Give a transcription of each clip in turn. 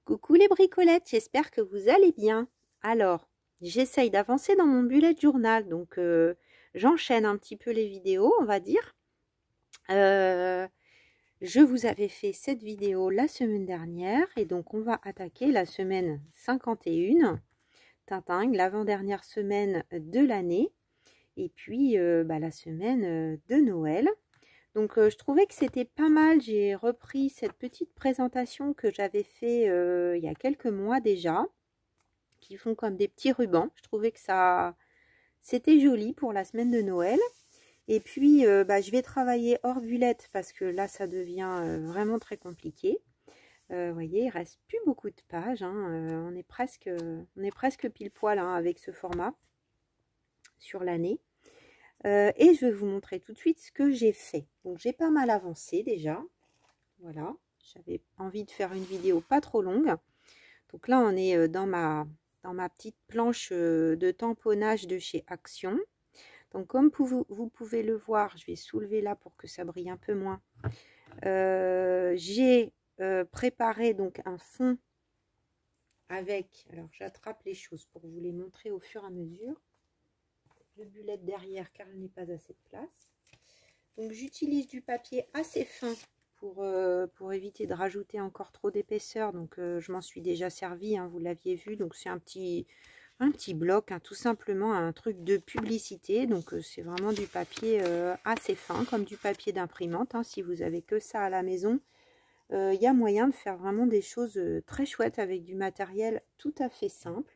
Coucou les bricolettes, j'espère que vous allez bien. Alors, j'essaye d'avancer dans mon bullet journal, donc j'enchaîne un petit peu les vidéos, on va dire. Je vous avais fait cette vidéo la semaine dernière, et donc on va attaquer la semaine 51, Tintin, l'avant-dernière semaine de l'année, et puis la semaine de Noël. Donc je trouvais que c'était pas mal, j'ai repris cette petite présentation que j'avais fait il y a quelques mois déjà, qui font comme des petits rubans. Je trouvais que ça c'était joli pour la semaine de Noël. Et puis je vais travailler hors bulette parce que là ça devient vraiment très compliqué. Vous voyez, il reste plus beaucoup de pages, hein. On est presque pile poil hein, avec ce format sur l'année. Et je vais vous montrer tout de suite ce que j'ai fait. Donc j'ai pas mal avancé déjà. Voilà, j'avais envie de faire une vidéo pas trop longue. Donc là on est dans ma petite planche de tamponnage de chez Action. Donc comme vous pouvez le voir, je vais soulever là pour que ça brille un peu moins. J'ai préparé donc un fond avec, alors j'attrape les choses pour vous les montrer au fur et à mesure. Le bullet derrière car il n'est pas assez de place. Donc j'utilise du papier assez fin pour éviter de rajouter encore trop d'épaisseur. Donc je m'en suis déjà servi, hein, vous l'aviez vu. Donc c'est un petit bloc, hein, tout simplement un truc de publicité. Donc c'est vraiment du papier assez fin, comme du papier d'imprimante. Hein. Si vous avez que ça à la maison, il y a moyen de faire vraiment des choses très chouettes avec du matériel tout à fait simple.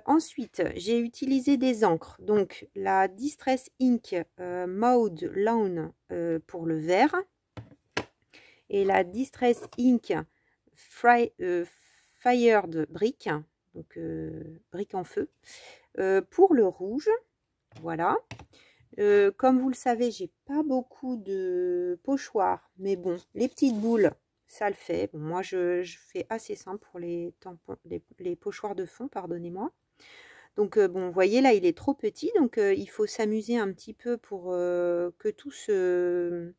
Ensuite, j'ai utilisé des encres. Donc, la Distress Ink Maude Lawn pour le vert. Et la Distress Ink Fired Brick, donc brique en feu, pour le rouge. Voilà. Comme vous le savez, j'ai pas beaucoup de pochoirs. Mais bon, les petites boules, ça le fait. Bon, moi, je fais assez simple pour les tampons, les pochoirs de fond, pardonnez-moi. Donc, bon, vous voyez, là, il est trop petit. Donc, il faut s'amuser un petit peu pour que tout se...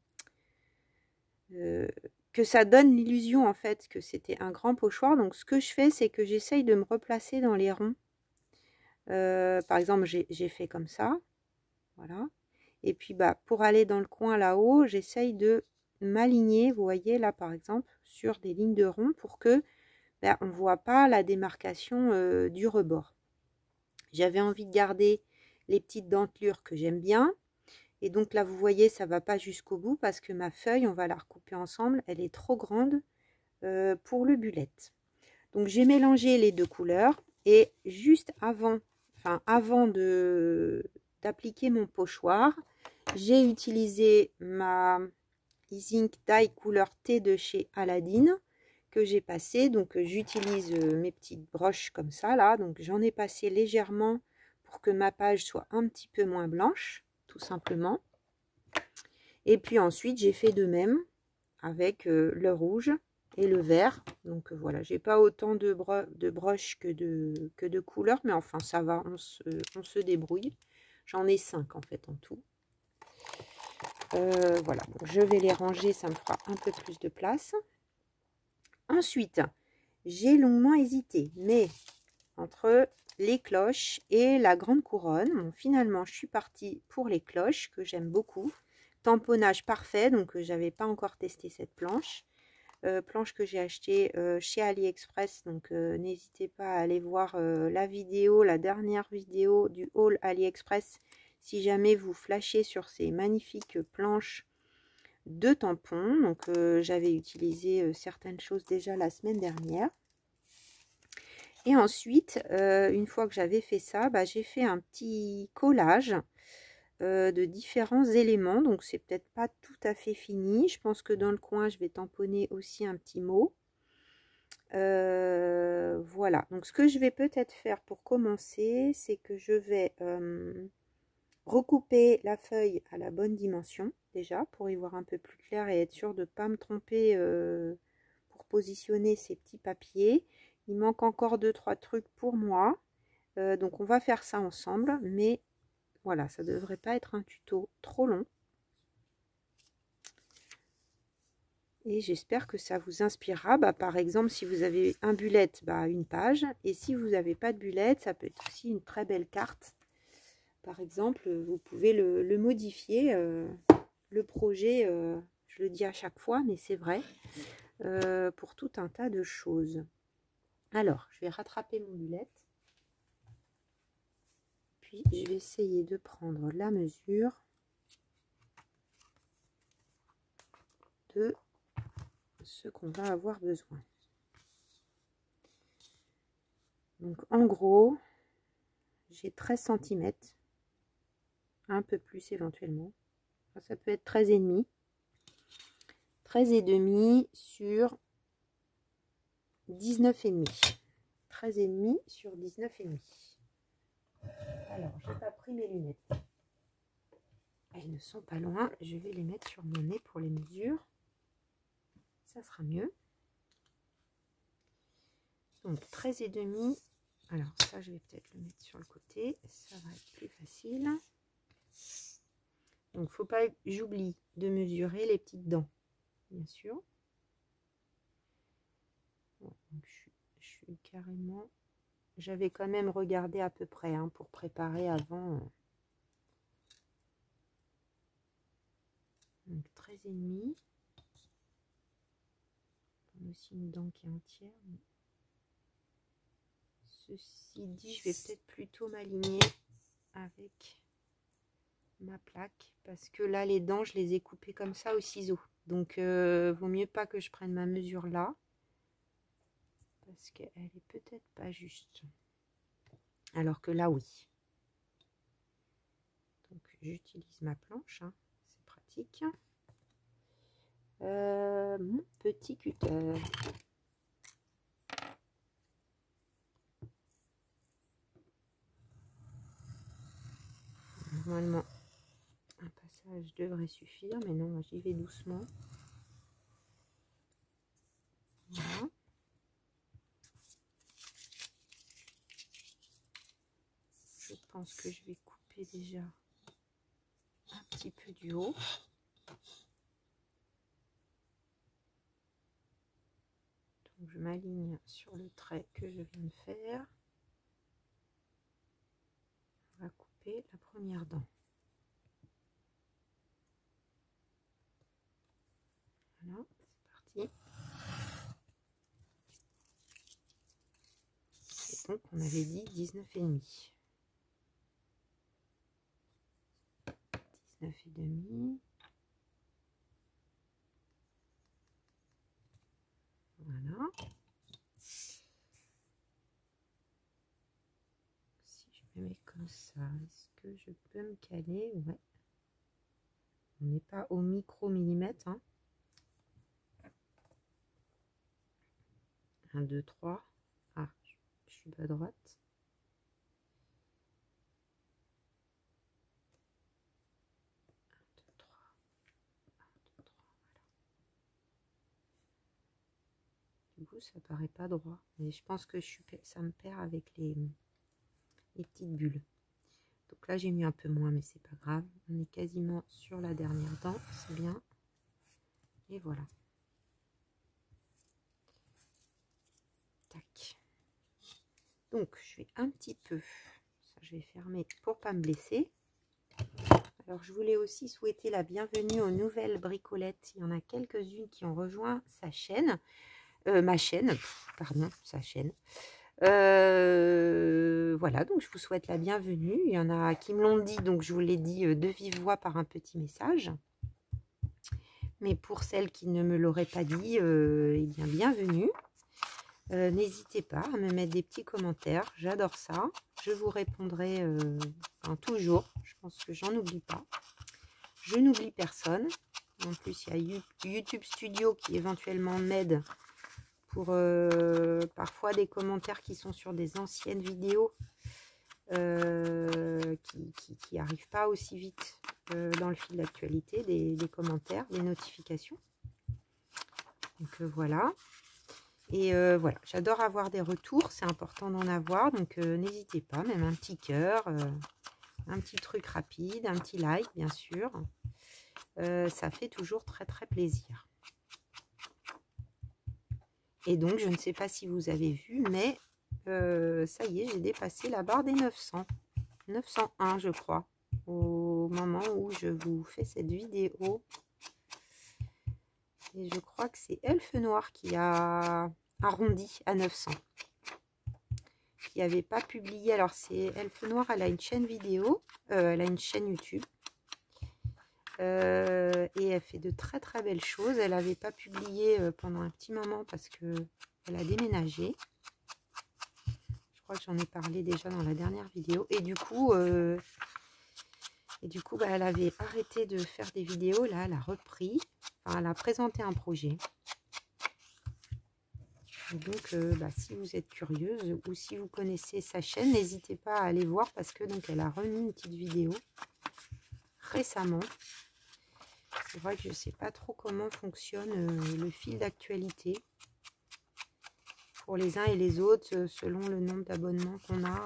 que ça donne l'illusion, en fait, que c'était un grand pochoir. Donc, ce que je fais, c'est que j'essaye de me replacer dans les ronds. Par exemple, j'ai fait comme ça. Voilà. Et puis, pour aller dans le coin là-haut, j'essaye de m'aligner, vous voyez, là, par exemple, sur des lignes de rond pour que on ne voit pas la démarcation du rebord. J'avais envie de garder les petites dentelures que j'aime bien. Et donc là, vous voyez, ça ne va pas jusqu'au bout parce que ma feuille, on va la recouper ensemble. Elle est trop grande pour le bullet. Donc, j'ai mélangé les deux couleurs. Et juste avant d'appliquer mon pochoir, j'ai utilisé ma Ink Die couleur T de chez Aladdin que j'ai passé. Donc j'utilise mes petites broches comme ça là. Donc j'en ai passé légèrement pour que ma page soit un petit peu moins blanche, tout simplement. Et puis ensuite j'ai fait de même avec le rouge et le vert. Donc voilà, j'ai pas autant de broches que de couleurs, mais enfin ça va, on se débrouille. J'en ai 5 en fait en tout. Voilà, donc je vais les ranger, ça me fera un peu plus de place. Ensuite, j'ai longuement hésité, mais entre les cloches et la grande couronne, bon, finalement je suis partie pour les cloches que j'aime beaucoup. Tamponnage parfait, donc j'avais pas encore testé cette planche. Planche que j'ai achetée chez AliExpress, donc n'hésitez pas à aller voir la dernière vidéo du haul AliExpress si jamais vous flashez sur ces magnifiques planches de tampons. Donc j'avais utilisé certaines choses déjà la semaine dernière. Et ensuite, une fois que j'avais fait ça, j'ai fait un petit collage de différents éléments. Donc c'est peut-être pas tout à fait fini. Je pense que dans le coin, je vais tamponner aussi un petit mot. Voilà, donc ce que je vais peut-être faire pour commencer, c'est que je vais recouper la feuille à la bonne dimension déjà pour y voir un peu plus clair et être sûr de ne pas me tromper pour positionner ces petits papiers. Il manque encore 2-3 trucs pour moi, donc on va faire ça ensemble, mais voilà, ça ne devrait pas être un tuto trop long. Et j'espère que ça vous inspirera. Par exemple, si vous avez un bullet, une page. Et si vous n'avez pas de bullet, ça peut être aussi une très belle carte. Par exemple, vous pouvez le modifier. Le projet, je le dis à chaque fois, mais c'est vrai, pour tout un tas de choses. Alors, je vais rattraper mon bullet. Puis, je vais essayer de prendre la mesure de ce qu'on va avoir besoin. Donc, en gros, j'ai 13 cm, un peu plus éventuellement. Enfin, ça peut être 13,5. 13,5 sur 19,5. 13,5 sur 19,5. Alors, j'ai pas pris mes lunettes. Elles ne sont pas loin. Je vais les mettre sur mon nez pour les mesures. Ça sera mieux. Donc 13,5. Alors ça, je vais peut-être le mettre sur le côté. Ça va être plus facile. Donc, faut pas que j'oublie de mesurer les petites dents, bien sûr. Bon, donc je suis carrément... J'avais quand même regardé à peu près pour préparer avant. Donc 13,5. Aussi une dent qui est entière. Mais... Ceci dit, je vais peut-être plutôt m'aligner avec ma plaque. Parce que là, les dents, je les ai coupées comme ça au ciseau. Donc, vaut mieux pas que je prenne ma mesure là. Parce qu'elle est peut-être pas juste. Alors que là, oui. Donc, j'utilise ma planche. C'est pratique. Mon petit cutter. Normalement, un passage devrait suffire. Mais non, j'y vais doucement. Voilà. Je pense que je vais couper déjà un petit peu du haut. Donc, je m'aligne sur le trait que je viens de faire. On va couper la première dent. Voilà, c'est parti. Et donc, on avait dit 19,5. 19,5. Voilà. Si je me mets comme ça, est-ce que je peux me caler? Ouais. On n'est pas au micro-millimètre. 1, 2, 3. Ah, je suis pas droite. 1, 2, 3. 1, 2, 3. Voilà. Du coup, ça paraît pas droit. Mais je pense que ça me perd avec les petites bulles. Donc là, j'ai mis un peu moins, mais c'est pas grave. On est quasiment sur la dernière dent. C'est bien. Et voilà. Tac. Donc, je vais un petit peu... Ça, je vais fermer pour pas me blesser. Alors, je voulais aussi souhaiter la bienvenue aux nouvelles bricolettes. Il y en a quelques-unes qui ont rejoint sa chaîne. Ma chaîne, pardon, sa chaîne. Voilà, donc je vous souhaite la bienvenue. Il y en a qui me l'ont dit, donc je vous l'ai dit de vive voix par un petit message. Mais pour celles qui ne me l'auraient pas dit, eh bien, bienvenue. N'hésitez pas à me mettre des petits commentaires, j'adore ça. Je vous répondrai toujours, je pense que j'en oublie pas. Je n'oublie personne. En plus, il y a YouTube Studio qui éventuellement m'aide pour parfois des commentaires qui sont sur des anciennes vidéos qui n'arrivent pas aussi vite dans le fil d'actualité, des commentaires, des notifications. Donc voilà. Et voilà, j'adore avoir des retours, c'est important d'en avoir, donc n'hésitez pas, même un petit cœur, un petit truc rapide, un petit like bien sûr, ça fait toujours très très plaisir. Et donc, je ne sais pas si vous avez vu, mais ça y est, j'ai dépassé la barre des 900. 901, je crois, au moment où je vous fais cette vidéo. Et je crois que c'est Elfe Noir qui a arrondi à 900. Qui n'avait pas publié. Alors, c'est Elfe Noir, elle a une chaîne vidéo, elle a une chaîne YouTube. Et elle fait de très très belles choses. Elle n'avait pas publié pendant un petit moment parce que elle a déménagé. Je crois que j'en ai parlé déjà dans la dernière vidéo. Et du coup, bah, elle avait arrêté de faire des vidéos. Là, elle a repris. Enfin, elle a présenté un projet. Et donc, bah, si vous êtes curieuse ou si vous connaissez sa chaîne, n'hésitez pas à aller voir parce que donc elle a remis une petite vidéo récemment. C'est vrai que je ne sais pas trop comment fonctionne le fil d'actualité pour les uns et les autres, selon le nombre d'abonnements qu'on a.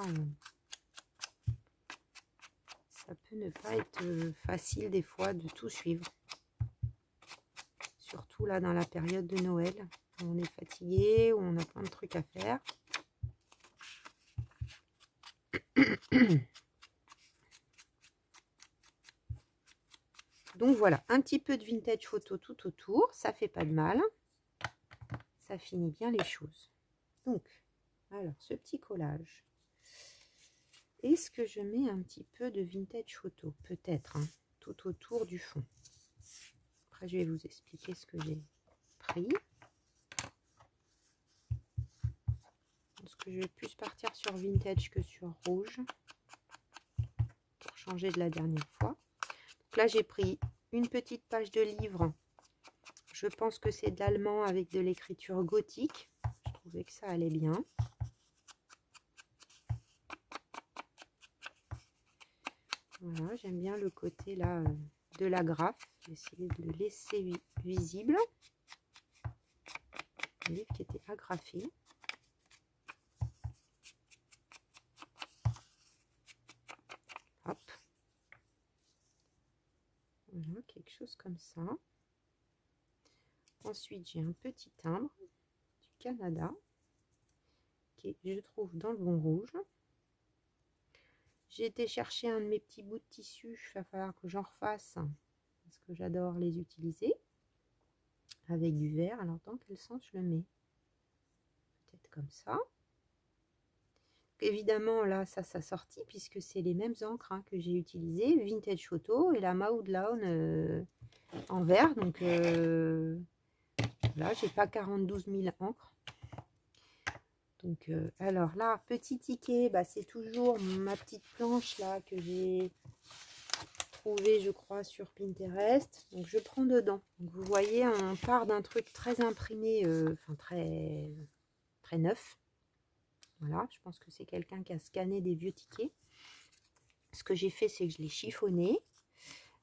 Ça peut ne pas être facile des fois de tout suivre. Surtout là dans la période de Noël, où on est fatigué, où on a plein de trucs à faire. Donc voilà, un petit peu de vintage photo tout autour, ça fait pas de mal. Ça finit bien les choses. Donc, alors ce petit collage. Est-ce que je mets un petit peu de vintage photo? Peut-être, hein, tout autour du fond. Après, je vais vous expliquer ce que j'ai pris. Parce que je vais plus partir sur vintage que sur rouge. Pour changer de la dernière fois. Donc là, j'ai pris une petite page de livre. Je pense que c'est de l'allemand avec de l'écriture gothique. Je trouvais que ça allait bien. Voilà, j'aime bien le côté là de l'agrafe. J'ai essayé de le laisser visible. Un livre qui était agrafé. Hop. Voilà, quelque chose comme ça. Ensuite, j'ai un petit timbre du Canada qui est, je trouve, dans le bon rouge. J'ai été chercher un de mes petits bouts de tissu. Il va falloir que j'en refasse parce que j'adore les utiliser avec du vert. Alors, dans quel sens je le mets? Peut-être comme ça. Évidemment, là, ça sorti puisque c'est les mêmes encres hein, que j'ai utilisées, Vintage Photo et la Maudlaun en vert. Donc là, j'ai pas 42 000 encres. Donc, alors là, petit ticket, bah, c'est toujours ma petite planche là que j'ai trouvée, je crois, sur Pinterest. Donc, je prends dedans. Donc, vous voyez, on part d'un truc très imprimé, enfin très neuf. Voilà, je pense que c'est quelqu'un qui a scanné des vieux tickets. Ce que j'ai fait, c'est que je l'ai chiffonné.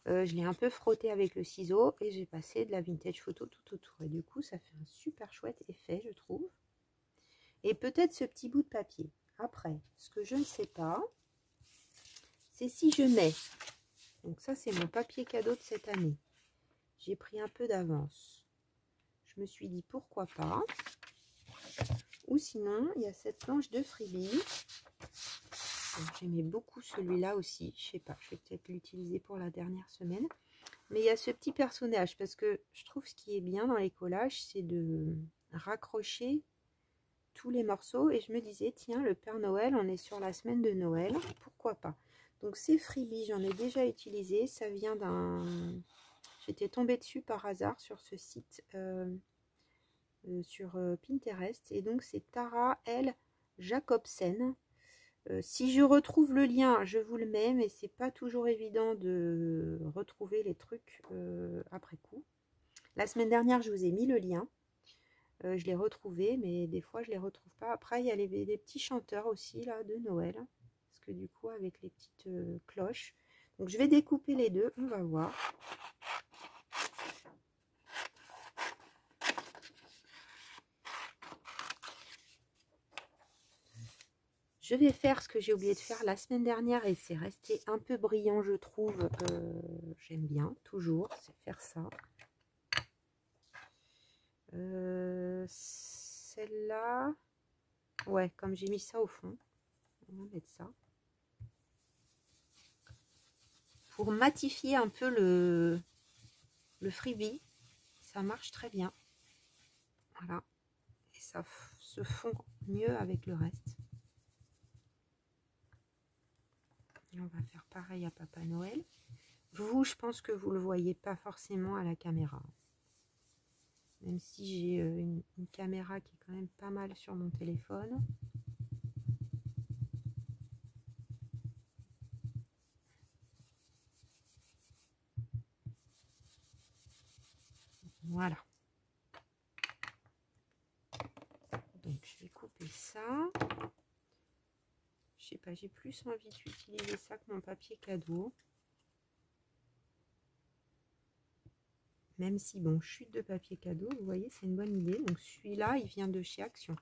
Je l'ai un peu frotté avec le ciseau et j'ai passé de la vintage photo tout autour. Et du coup, ça fait un super chouette effet, je trouve. Et peut-être ce petit bout de papier. Après, ce que je ne sais pas, c'est si je mets... Donc ça, c'est mon papier cadeau de cette année. J'ai pris un peu d'avance. Je me suis dit, pourquoi pas. Ou sinon, il y a cette planche de Freebie. J'aimais beaucoup celui-là aussi. Je sais pas, je vais peut-être l'utiliser pour la dernière semaine. Mais il y a ce petit personnage. Parce que je trouve ce qui est bien dans les collages, c'est de raccrocher tous les morceaux et je me disais tiens, le Père Noël, on est sur la semaine de Noël, pourquoi pas. Donc c'est Freebie, j'en ai déjà utilisé, ça vient d'un... J'étais tombée dessus par hasard sur ce site sur Pinterest et donc c'est Tara L. Jacobsen. Si je retrouve le lien, je vous le mets, mais c'est pas toujours évident de retrouver les trucs après coup. La semaine dernière, je vous ai mis le lien. Je l'ai retrouvé, mais des fois je les retrouve pas. Après, il y a les petits chanteurs aussi là de Noël, parce que du coup avec les petites cloches. Donc je vais découper les deux, on va voir. Je vais faire ce que j'ai oublié de faire la semaine dernière et c'est resté un peu brillant, je trouve. J'aime bien toujours, c'est faire ça. là, ouais, comme j'ai mis ça au fond, on va mettre ça. Pour matifier un peu le freebie, ça marche très bien. Voilà. Et ça se fond mieux avec le reste. Et on va faire pareil à Papa Noël. Vous, je pense que vous ne le voyez pas forcément à la caméra. Même si j'ai une caméra qui est quand même pas mal sur mon téléphone. Voilà. Donc je vais couper ça. Je sais pas, j'ai plus envie d'utiliser ça que mon papier cadeau. Même si, bon, chute de papier cadeau, vous voyez, c'est une bonne idée. Donc celui-là, il vient de chez Action.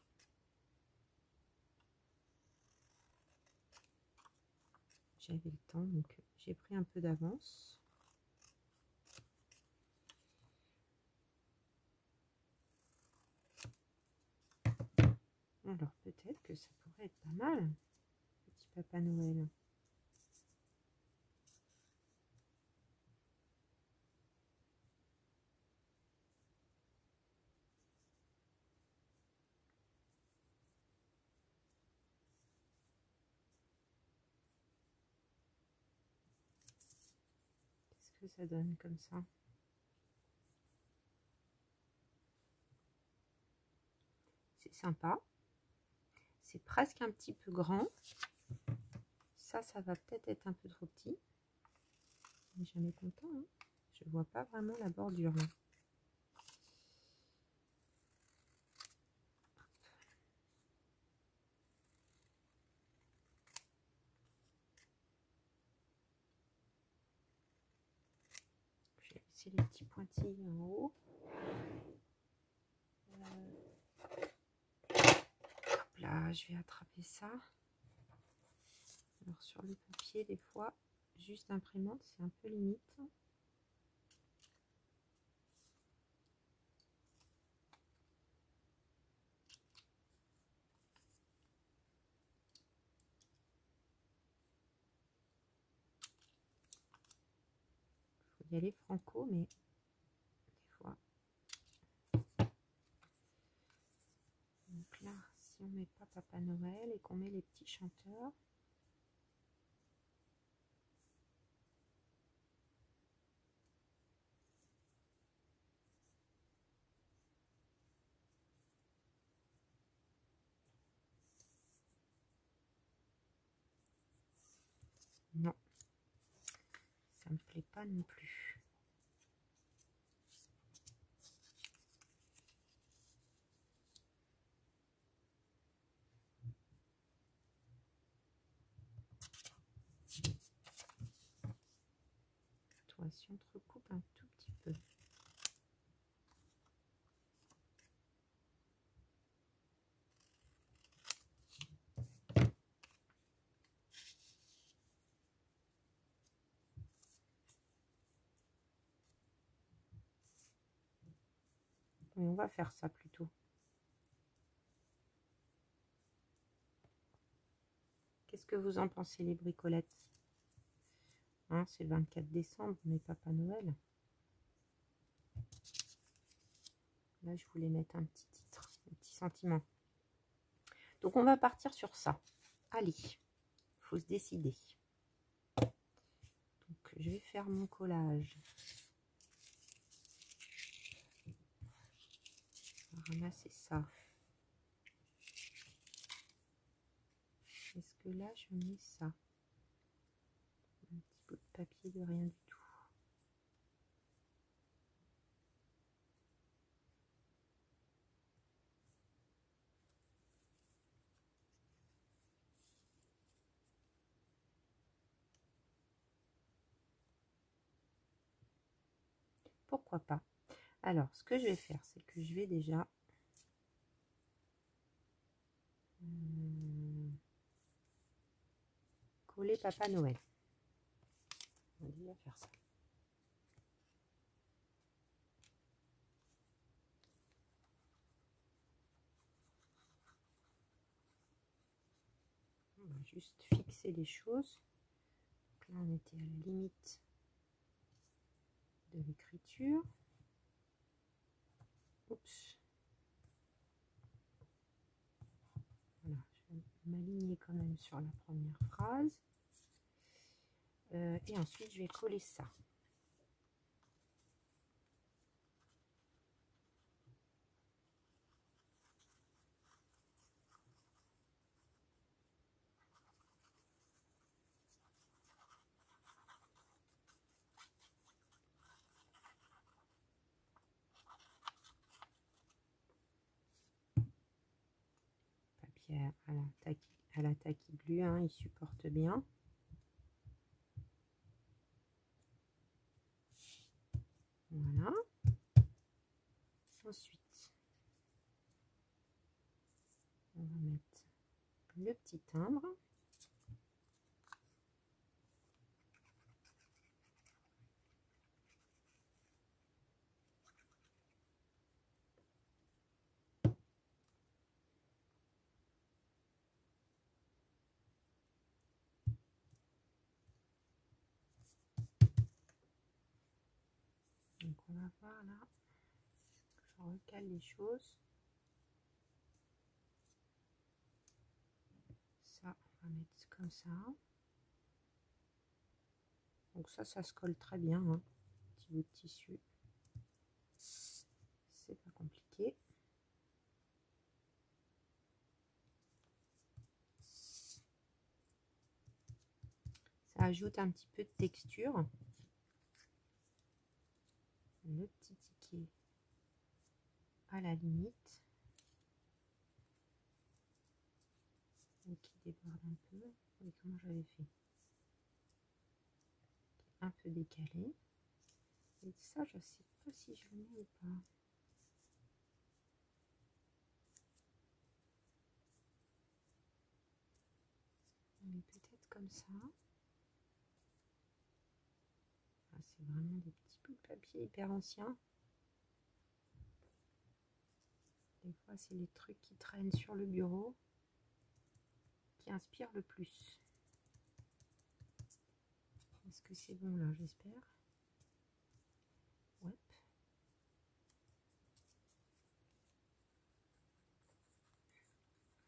J'avais le temps, donc j'ai pris un peu d'avance. Alors peut-être que ça pourrait être pas mal, petit Papa Noël. Qu'est-ce que ça donne comme ça? C'est sympa. C'est presque un petit peu grand. Ça va peut-être être un peu trop petit. On n'est jamais content. Hein, je vois pas vraiment la bordure. Là. Je vais laisser les petits pointillés en haut. Hop là, je vais attraper ça. Alors sur le papier, des fois, juste imprimante, c'est un peu limite. Il faut y aller franco, mais des fois. Donc là, si on met pas Papa Noël et qu'on met les petits chanteurs. Non, ça me plaît pas non plus. Toi, si on te recoupe un tout petit peu. Oui, on va faire ça plutôt. Qu'est-ce que vous en pensez, les bricolettes? Hein, c'est le 24 décembre, mais Papa Noël. Là, je voulais mettre un petit titre, un petit sentiment. Donc, on va partir sur ça. Allez, il faut se décider. Donc, je vais faire mon collage. On va ramasser ça. Est-ce que là, je mets ça? Un petit bout de papier de rien du tout. Pourquoi pas? Alors, ce que je vais faire, c'est que je vais déjà coller Papa Noël. On va déjà faire ça. va juste fixer les choses. Donc là, on était à la limite de l'écriture. Oups. Voilà, je vais m'aligner quand même sur la première phrase. Et ensuite, je vais coller ça. Papier à la tacky glue, hein, il supporte bien. Voilà. Ensuite, on va mettre le petit timbre. Donc on va voir là, je recale les choses. Ça, on va mettre comme ça. Donc ça se colle très bien, hein. Petit bout de tissu. C'est pas compliqué. Ça ajoute un petit peu de texture. Le petit ticket à la limite. Et qui déborde un peu. Et comment j'avais fait? Un peu décalé. Et ça, je sais pas si je le mets ou pas. Mais peut-être comme ça. Ah, c'est vraiment des petits bouts de papier hyper anciens. Des fois, c'est les trucs qui traînent sur le bureau qui inspirent le plus. Est-ce que c'est bon là? J'espère. Ouais.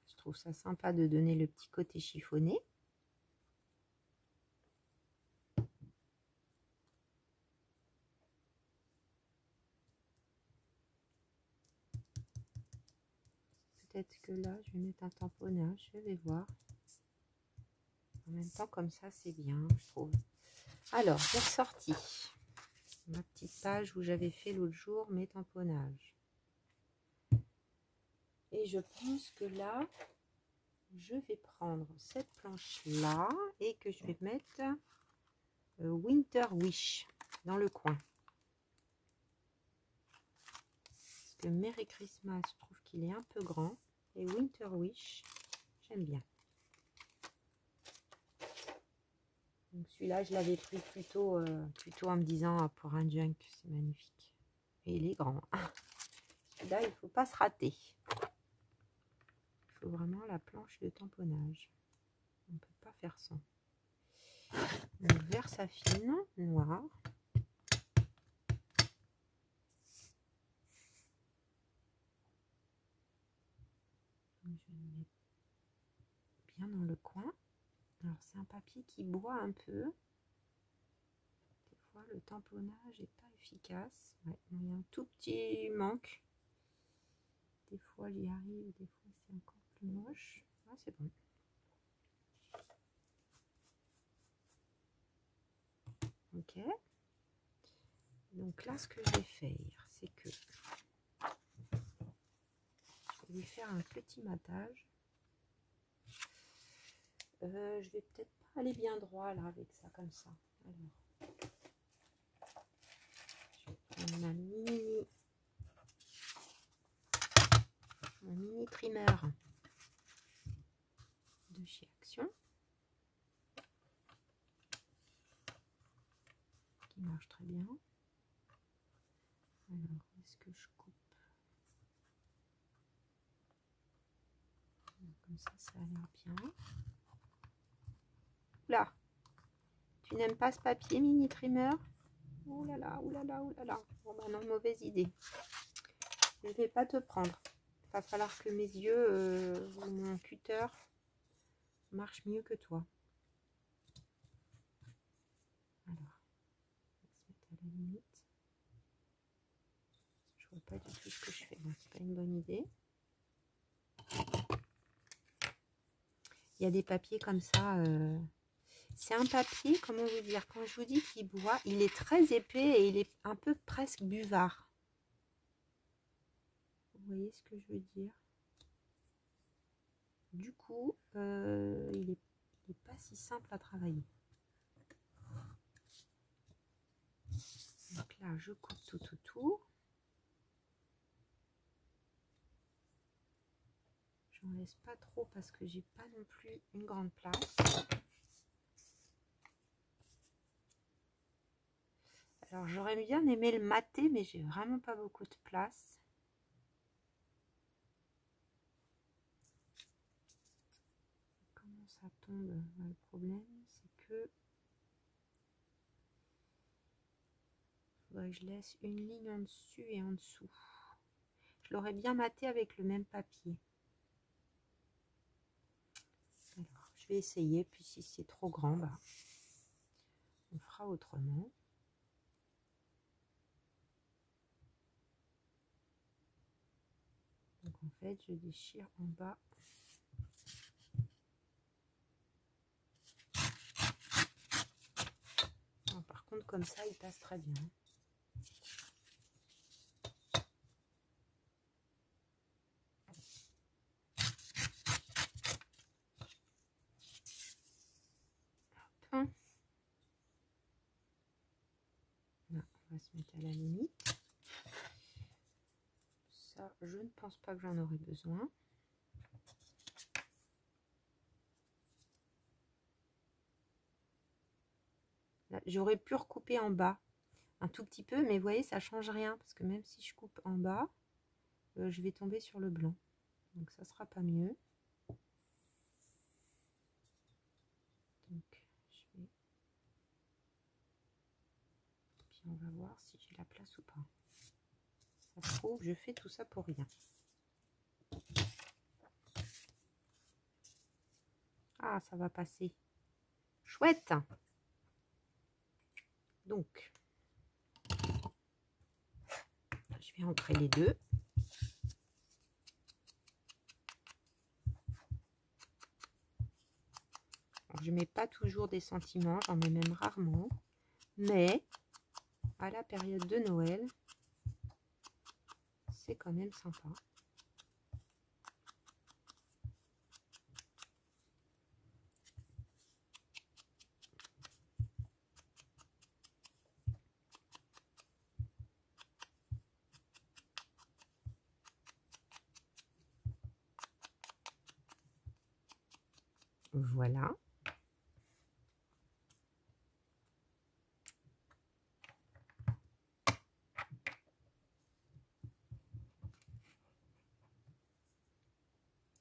Je trouve ça sympa de donner le petit côté chiffonné. Peut-être que là, je vais mettre un tamponnage, je vais voir. En même temps, comme ça, c'est bien, je trouve. Alors, j'ai ressorti ma petite page où j'avais fait l'autre jour mes tamponnages. Et je pense que là, je vais prendre cette planche-là et que je vais mettre Winter Wish dans le coin. Parce que Merry Christmas, je trouve qu'il est un peu grand. Et Winter Wish, j'aime bien. Donc celui-là, je l'avais pris plutôt en me disant pour un junk, c'est magnifique. Et il est grand. Là, il ne faut pas se rater. Il faut vraiment la planche de tamponnage. On ne peut pas faire sans. Donc, vert saphine, noir. Je vais le mettre bien dans le coin. Alors, c'est un papier qui boit un peu. Des fois, le tamponnage n'est pas efficace. Ouais, il y a un tout petit manque. Des fois, il y arrive. Des fois, c'est encore plus moche. Ah, c'est bon. Ok. Donc là, ce que je vais faire, c'est que je vais lui faire un petit matage. Je vais peut-être pas aller bien droit là avec ça comme ça. Alors, je vais prendre mon mini trimmer de chez Action qui marche très bien. Alors, est-ce que je coupe comme ça a l'air bien. Oula, tu n'aimes pas ce papier mini trimmer? Oh là là, oh là là, oh là là. Bon bah non, mauvaise idée. Je ne vais pas te prendre. Il va falloir que mes yeux ou mon cutter marche mieux que toi. Alors, on va se mettre à la limite. Je vois pas du tout ce que je fais. C'est pas une bonne idée. Il y a des papiers comme ça. C'est un papier, comment vous dire, quand je vous dis qu'il boit, il est très épais et il est un peu presque buvard. Vous voyez ce que je veux dire? Du coup, il est pas si simple à travailler. Donc là, je coupe tout autour. J'en laisse pas trop parce que j'ai pas non plus une grande place. Alors j'aurais bien aimé le mater, mais j'ai vraiment pas beaucoup de place. Comment ça tombe? Le problème, c'est que faudrait que je laisse une ligne en dessus et en dessous. Je l'aurais bien maté avec le même papier. Alors, je vais essayer, puis si c'est trop grand, bah, on fera autrement. Donc en fait, je déchire en bas. Alors, par contre, comme ça, il passe très bien. Hop. Là, on va se mettre à la limite. Ça, je ne pense pas que j'en aurai besoin. J'aurais pu recouper en bas un tout petit peu, mais vous voyez, ça change rien parce que même si je coupe en bas, je vais tomber sur le blanc. Donc ça sera pas mieux. Donc je vais... Puis on va voir si j'ai la place ou pas. Ça se trouve, je fais tout ça pour rien. Ah, ça va passer. Chouette. Donc, je vais ancrer les deux. Alors, je ne mets pas toujours des sentiments, j'en mets même rarement. Mais, à la période de Noël, c'est quand même sympa. Voilà.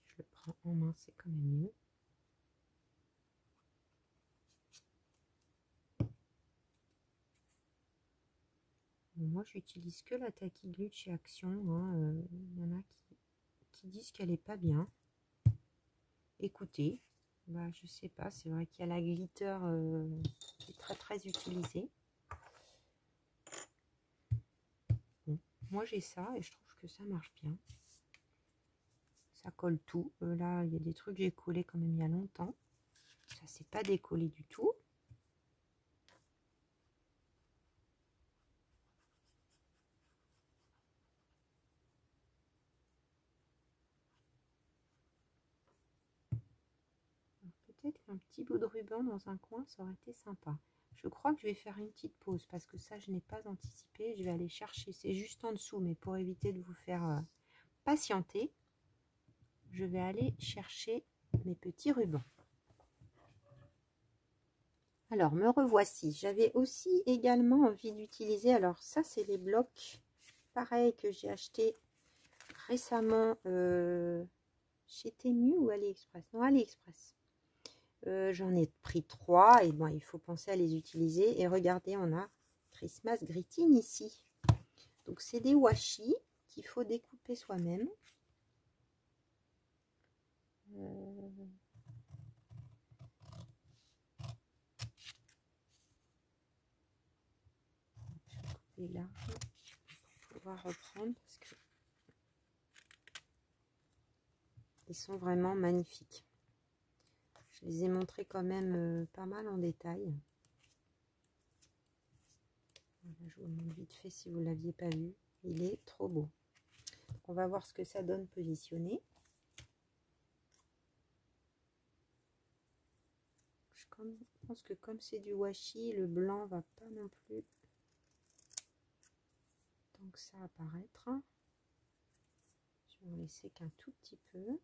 Je le prends en main, c'est quand même mieux. Moi, j'utilise que la Tacky Glue de chez Action. Hein. Il y en a qui disent qu'elle n'est pas bien. Écoutez, bah, je sais pas. C'est vrai qu'il y a la glitter qui est très très utilisée. Bon, moi, j'ai ça et je trouve que ça marche bien. Ça colle tout. Là, il y a des trucs que j'ai collés quand même il y a longtemps. Ça s'est pas décollé du tout. Peut-être qu'un petit bout de ruban dans un coin, ça aurait été sympa. Je crois que je vais faire une petite pause parce que ça, je n'ai pas anticipé. Je vais aller chercher, c'est juste en dessous, mais pour éviter de vous faire patienter, je vais aller chercher mes petits rubans. Alors, me revoici. J'avais aussi également envie d'utiliser, alors ça, c'est les blocs, pareil, que j'ai acheté récemment chez Temu ou AliExpress. Non, AliExpress. J'en ai pris 3 et bon, il faut penser à les utiliser. Et regardez, on a Christmas Greeting ici. Donc c'est des washi qu'il faut découper soi-même. Je vais couper large pour pouvoir reprendre parce que ils sont vraiment magnifiques. Je les ai montrés quand même pas mal en détail. Voilà, je vous montre vite fait si vous ne l'aviez pas vu. Il est trop beau. Donc, on va voir ce que ça donne positionné. Je pense que comme c'est du washi, le blanc va pas non plus tant que ça apparaître. Je vais en laisser qu'un tout petit peu.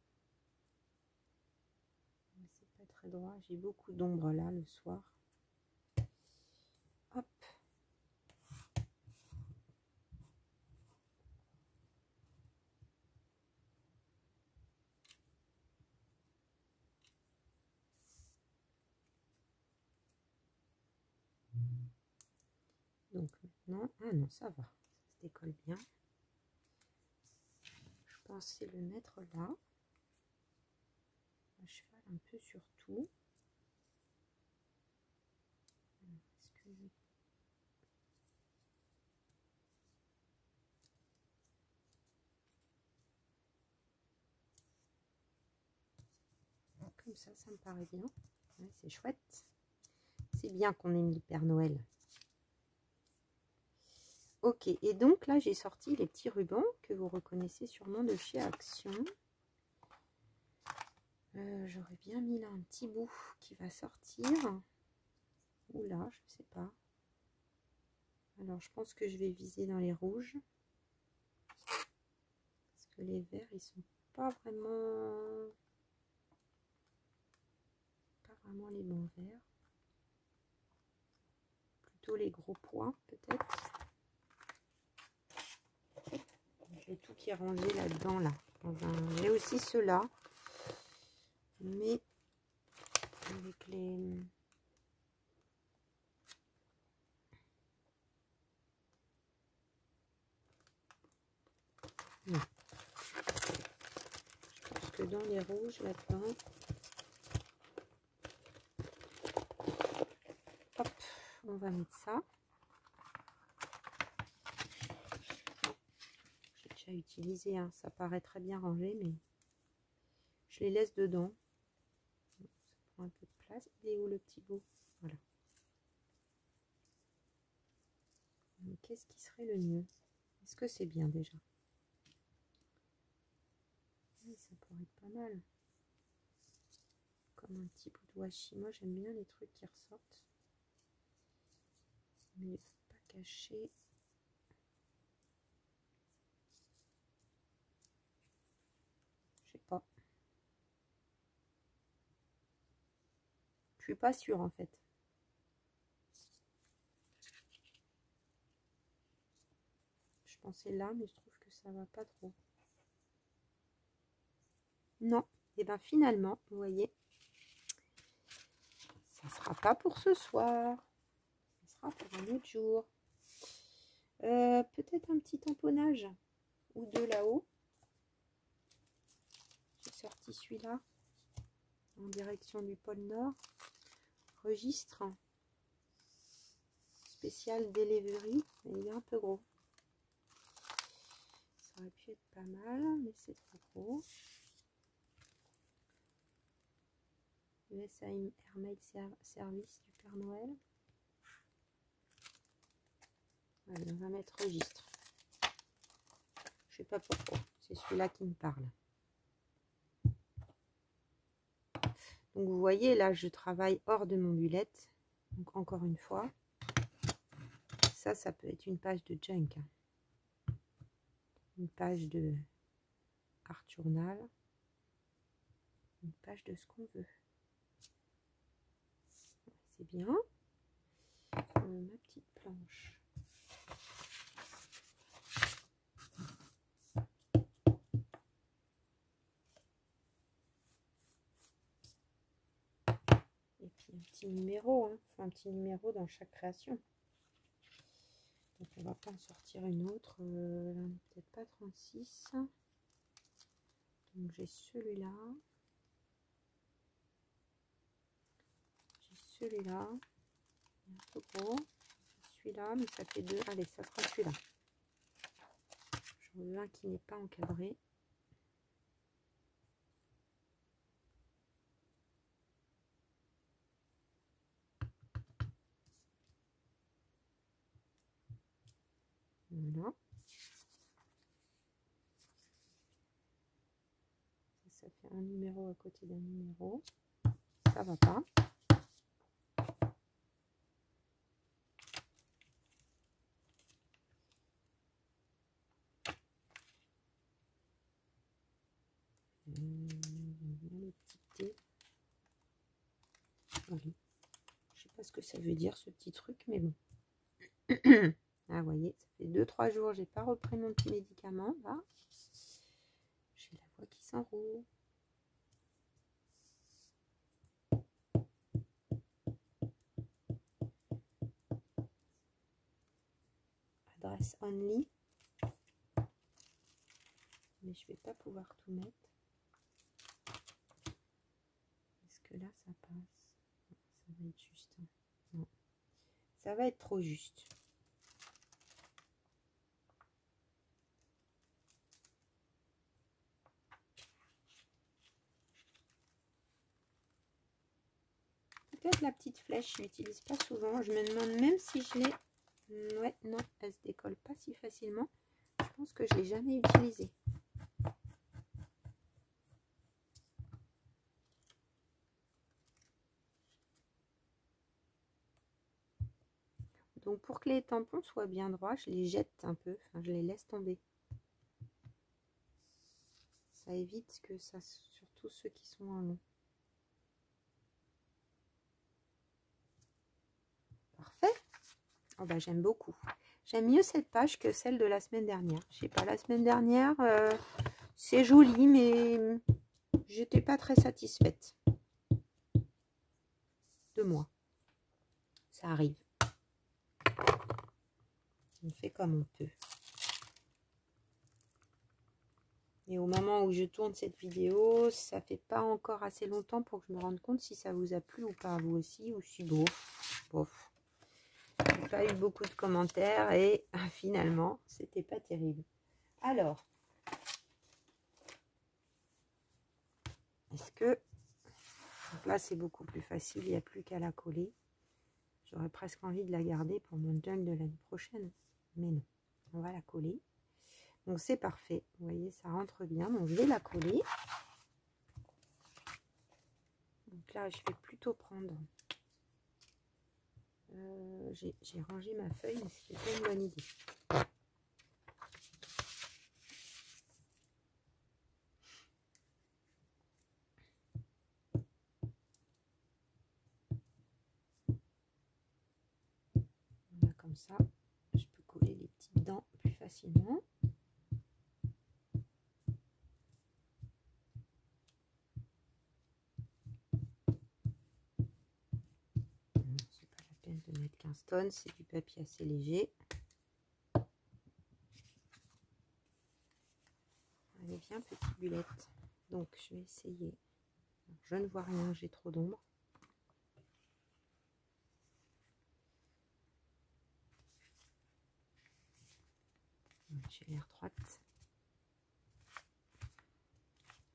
C'est pas très droit. J'ai beaucoup d'ombre là le soir. Hop. Donc maintenant, ah non, ça va, ça se décolle bien. Je pensais le mettre là, à cheval un peu sur tout. Comme ça me paraît bien. Ouais, c'est chouette. C'est bien qu'on ait mis le Père Noël. Ok, et donc là j'ai sorti les petits rubans que vous reconnaissez sûrement de chez Action. J'aurais bien mis là un petit bout qui va sortir. Ou là, je sais pas. Alors je pense que je vais viser dans les rouges. Parce que les verts ils sont pas vraiment les bons verts. Plutôt les gros points peut-être. J'ai tout qui est rangé là-dedans là. J'ai aussi ceux-là. Mais avec les... Non. Je pense que dans les rouges là-dedans... Hop, on va mettre ça. J'ai déjà utilisé, hein, ça paraît très bien rangé, mais je les laisse dedans. Ça prend un peu de place. Il est où le petit bout? Voilà. Qu'est-ce qui serait le mieux? Est-ce que c'est bien déjà? Oui, ça pourrait être pas mal. Comme un petit bout de washi. Moi, j'aime bien les trucs qui ressortent. Mais pas cachés. Je sais pas. Je suis pas sûre en fait. Je pensais là, mais je trouve que ça va pas trop. Non. Et bien finalement, vous voyez, ça sera pas pour ce soir. Ça sera pour un autre jour. Peut-être un petit tamponnage ou deux là-haut. J'ai sorti celui-là en direction du pôle Nord. Registre spécial delivery, mais il est un peu gros. Ça aurait pu être pas mal, mais c'est trop gros. USA Airmail Service du Père Noël. Allez, on va mettre registre. Je sais pas pourquoi, c'est celui-là qui me parle. Donc vous voyez, là je travaille hors de mon bullet. Donc encore une fois, ça peut être une page de junk. Une page de art journal. Une page de ce qu'on veut. C'est bien. Ma petite planche. un petit numéro, hein. Faut un petit numéro dans chaque création. Donc on va pas en sortir une autre, peut-être pas 36. Donc j'ai celui-là. J'ai celui-là. Un peu gros. Celui-là, mais ça fait 2. Allez, ça sera celui-là. J'en veux un qui n'est pas encadré. Voilà. Ça fait un numéro à côté d'un numéro. Ça va pas. Le petit T. Oui. Je sais pas ce que ça veut dire ce petit truc, mais bon. Ah, vous voyez, ça fait 2-3 jours, j'ai pas repris mon petit médicament. Là, j'ai la voix qui s'enroule. Adresse only. Mais je vais pas pouvoir tout mettre. Est-ce que là, ça passe? Ça va être juste. Hein. Non. Ça va être trop juste. Peut-être la petite flèche, je l'utilise pas souvent. Je me demande même si je l'ai. Ouais, non, elle se décolle pas si facilement. Je pense que je l'ai jamais utilisée. Donc pour que les tampons soient bien droits, je les jette un peu, enfin je les laisse tomber. Ça évite que ça, surtout ceux qui sont en long. Parfait. Oh bah j'aime beaucoup. J'aime mieux cette page que celle de la semaine dernière. Je sais pas, la semaine dernière, c'est joli, mais j'étais pas très satisfaite de moi. Ça arrive. On fait comme on peut. Et au moment où je tourne cette vidéo, ça fait pas encore assez longtemps pour que je me rende compte si ça vous a plu ou pas, vous aussi, ou si bof. J'ai pas eu beaucoup de commentaires et finalement, c'était pas terrible. Alors, est-ce que... Donc là, c'est beaucoup plus facile, il n'y a plus qu'à la coller. J'aurais presque envie de la garder pour mon jungle de l'année prochaine, mais non, on va la coller. Donc c'est parfait, vous voyez, ça rentre bien, donc je vais la coller. Donc là, je vais plutôt prendre... j'ai rangé ma feuille, mais c'était pas une bonne idée. Voilà, comme ça, je peux coller les petites dents plus facilement. C'est pas la peine de mettre 15 tonnes, c'est du papier assez léger. Elle est bien petite bulette. Donc je vais essayer. Je ne vois rien, j'ai trop d'ombre. J'ai l'air droite.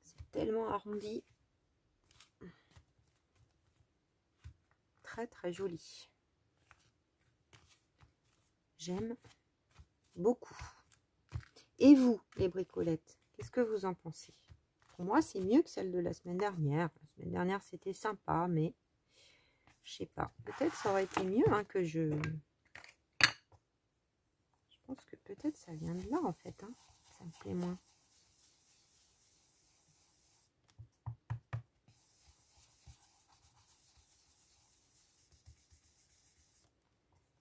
C'est tellement arrondi. Très très joli. J'aime beaucoup. Et vous, les bricolettes, qu'est-ce que vous en pensez? Pour moi, c'est mieux que celle de la semaine dernière. La semaine dernière, c'était sympa, mais je sais pas. Peut-être ça aurait été mieux hein, que je... Je pense que peut-être ça vient de là, en fait. Hein. Ça me plaît moins.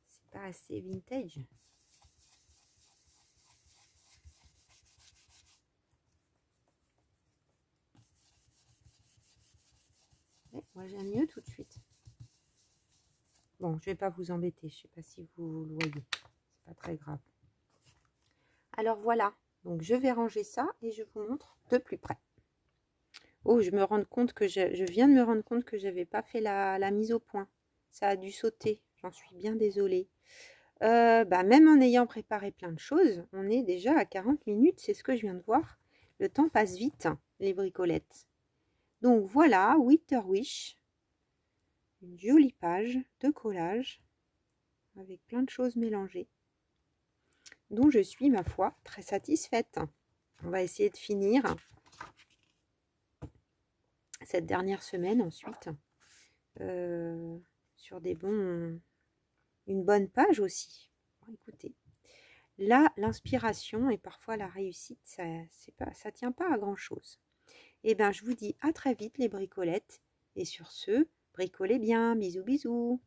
C'est pas assez vintage. Mais moi, j'aime mieux tout de suite. Bon, je vais pas vous embêter, je sais pas si vous le voyez, c'est pas très grave. Alors voilà, donc je vais ranger ça et je vous montre de plus près. Oh, je viens de me rendre compte que j'avais pas fait la mise au point. Ça a dû sauter, j'en suis bien désolée. Même en ayant préparé plein de choses, on est déjà à 40 minutes, c'est ce que je viens de voir. Le temps passe vite, les bricolettes. Donc voilà, Winter Wish, une jolie page de collage avec plein de choses mélangées, dont je suis, ma foi, très satisfaite. On va essayer de finir cette dernière semaine ensuite sur une bonne page aussi. Bon, écoutez, là, l'inspiration et parfois la réussite, ça tient pas à grand chose. Et bien, je vous dis à très vite les bricolettes. Et sur ce, bricolez bien. Bisous, bisous.